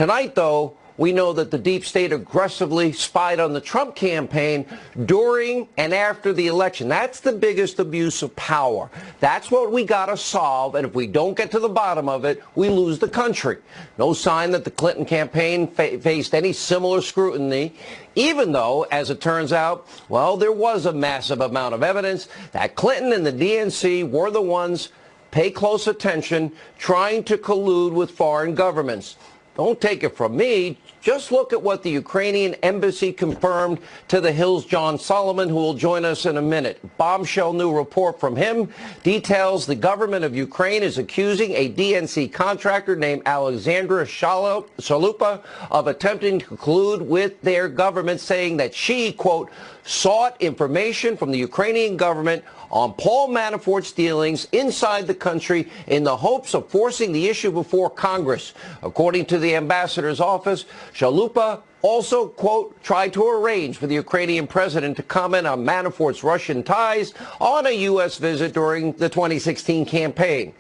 Tonight, though, we know that the deep state aggressively spied on the Trump campaign during and after the election. That's the biggest abuse of power. That's what we got to solve. And if we don't get to the bottom of it, we lose the country. No sign that the Clinton campaign faced any similar scrutiny, even though, as it turns out, well, there was a massive amount of evidence that Clinton and the DNC were the ones, pay close attention, trying to collude with foreign governments. Don't take it from me. Just look at what the Ukrainian embassy confirmed to the Hill's John Solomon, who will join us in a minute. Bombshell new report from him details the government of Ukraine is accusing a DNC contractor named Alexandra Shalupa of attempting to collude with their government, saying that she, quote, sought information from the Ukrainian government on Paul Manafort's dealings inside the country in the hopes of forcing the issue before Congress. According to the ambassador's office, Shalupa also, quote, tried to arrange for the Ukrainian president to comment on Manafort's Russian ties on a U.S. visit during the 2016 campaign.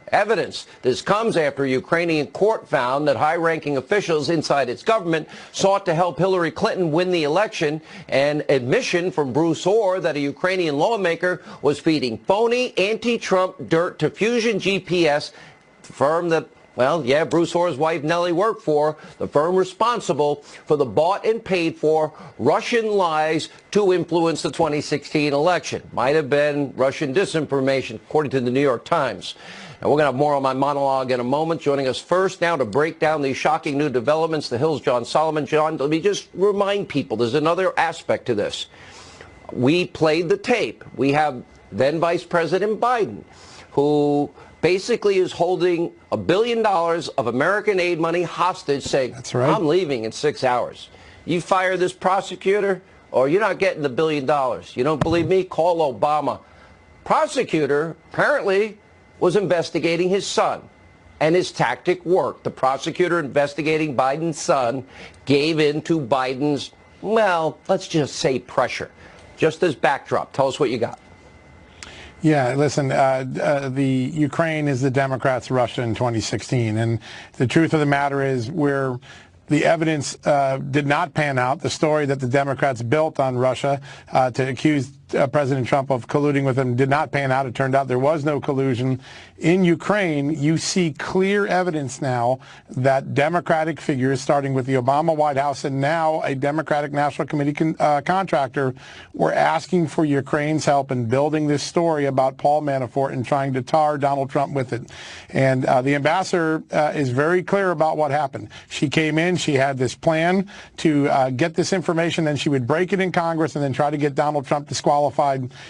Evidence. This comes after a Ukrainian court found that high-ranking officials inside its government sought to help Hillary Clinton win the election, and admission from Bruce Orr that a Ukrainian lawmaker was feeding phony anti-Trump dirt to Fusion GPS, the firm that, well, yeah, Bruce Orr's wife Nellie worked for, the firm responsible for the bought and paid for Russian lies to influence the 2016 election. Might have been Russian disinformation, according to the New York Times. And we're going to have more on my monologue in a moment. Joining us first now to break down these shocking new developments, the Hill's John Solomon. John, let me just remind people, there's another aspect to this. We played the tape. We have then Vice President Biden, who basically is holding $1 billion of American aid money hostage, saying, that's right, I'm leaving in 6 hours. You fire this prosecutor, or you're not getting the $1 billion. You don't believe me? Call Obama. Prosecutor apparently was investigating his son, and his tactic worked. The prosecutor investigating Biden's son gave in to Biden's, well, let's just say pressure. Just as backdrop, tell us what you got. Yeah, listen, the Ukraine is the Democrats' Russia in 2016, and the truth of the matter is the evidence did not pan out. The story that the Democrats built on Russia to accuse President Trump of colluding with him did not pan out. It turned out there was no collusion. In Ukraine, you see clear evidence now that Democratic figures, starting with the Obama White House and now a Democratic National Committee contractor, were asking for Ukraine's help in building this story about Paul Manafort and trying to tar Donald Trump with it. And the ambassador is very clear about what happened. She came in, she had this plan to get this information, then she would break it in Congress and then try to get Donald Trump disqualified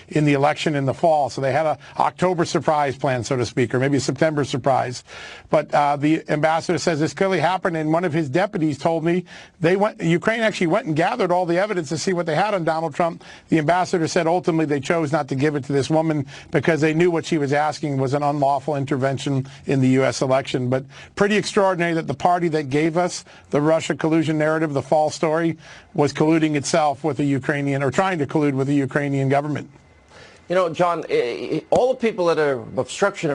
in the election in the fall. So they had an October surprise plan, so to speak, or maybe a September surprise. But the ambassador says this clearly happened, and one of his deputies told me Ukraine actually went and gathered all the evidence to see what they had on Donald Trump. The ambassador said ultimately they chose not to give it to this woman because they knew what she was asking was an unlawful intervention in the U.S. election. But pretty extraordinary that the party that gave us the Russia collusion narrative, the false story, was colluding itself with the Ukrainian, or trying to collude with the Ukrainian government. You know, John, all the people that are obstruction,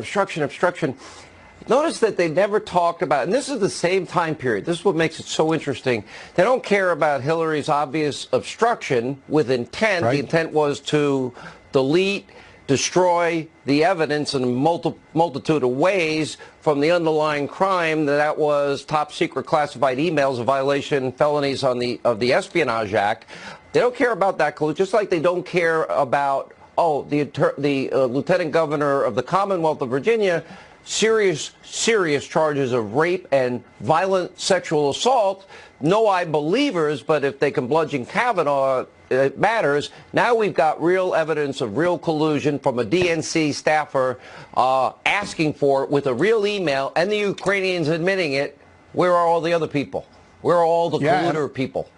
notice that they never talked about, and this is the same time period, this is what makes it so interesting, they don't care about Hillary's obvious obstruction with intent. Right. The intent was to delete, destroy the evidence in a multitude of ways from the underlying crime that was top secret classified emails, a violation, felonies of the Espionage Act. They don't care about that, just like they don't care about, the lieutenant governor of the Commonwealth of Virginia, serious charges of rape and violent sexual assault. No I believers, but if they can bludgeon Kavanaugh, it matters. Now we've got real evidence of real collusion from a DNC staffer asking for it with a real email, and the Ukrainians admitting it. Where are all the other people? Where are all the colluder people?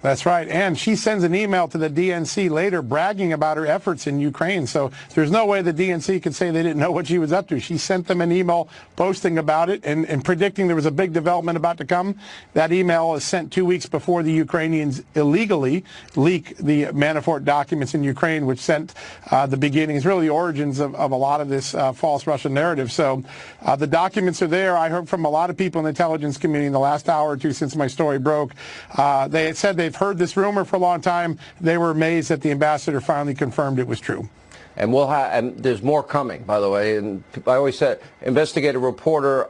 That's right. And she sends an email to the DNC later bragging about her efforts in Ukraine. So there's no way the DNC could say they didn't know what she was up to. She sent them an email boasting about it and predicting there was a big development about to come. That email is sent 2 weeks before the Ukrainians illegally leak the Manafort documents in Ukraine, which sent the beginnings, really the origins of a lot of this false Russian narrative. So the documents are there. I heard from a lot of people in the intelligence community in the last hour or two since my story broke. They had said they've heard this rumor for a long time. They were amazed that the ambassador finally confirmed it was true. And and there's more coming, by the way. And I always said, investigative reporter